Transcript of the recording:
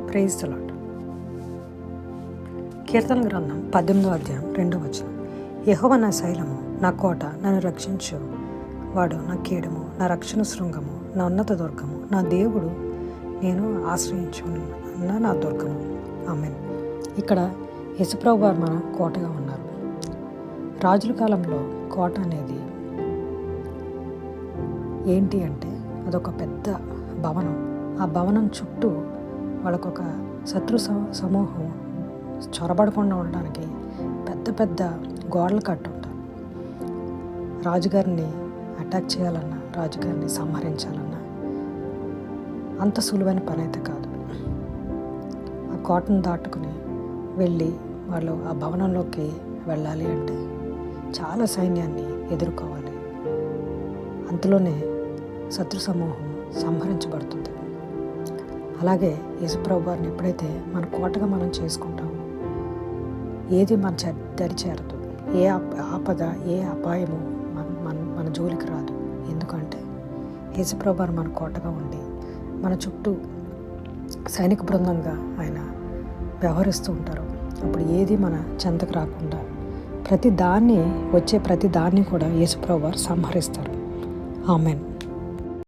Praise the lord. కీర్తన గ్రంథం 18వ అధ్యాయం 2వ వచనం. యెహోవా నా శైలము, నా కోట, నన్ను రక్షించు వాడు, నా కీడము, నా రక్షణ శృంగము, నా ఉన్నత దుర్గము, నా దేవుడు, నేను ఆశ్రయించున్న నా దుర్గము. ఆమేన్. ఇక్కడ యేసుప్రభు వారు మన కోటగా ఉన్నారు. రాజుల కాలంలో కోట అనేది ఏంటి అంటే అదొక పెద్ద భవనం. ఆ భవనం చుట్టూ వాళ్ళకొక శత్రు సమూహం చొరబడకుండా ఉండడానికి పెద్ద పెద్ద గోడలు కట్టుంటారు. రాజుగారిని అటాక్ చేయాలన్నా, రాజుగారిని సంహరించాలన్నా అంత సులువైన పని అయితే కాదు. ఆ కోటను దాటుకుని వెళ్ళి వాళ్ళు ఆ భవనంలోకి వెళ్ళాలి అంటే చాలా సైన్యాన్ని ఎదుర్కోవాలి. అంతలోనే శత్రు సమూహం సంహరించబడుతుంది. అలాగే యేసుప్రభు వారిని ఎప్పుడైతే మన కోటగా మనం చేసుకుంటామో ఏది మన దరి చేరదు. ఏ ఆపద, ఏ అపాయము మన జోలికి రాదు. ఎందుకంటే యేసుప్రభు వారు మన కోటగా ఉండి మన చుట్టూ సైనిక బృందంగా ఆయన వ్యవహరిస్తూ ఉంటారు. అప్పుడు ఏది మన చెంతకు రాకుండా వచ్చే ప్రతి దాన్ని కూడా యేసుప్రభు వారు సంహరిస్తారు. ఆమేన్.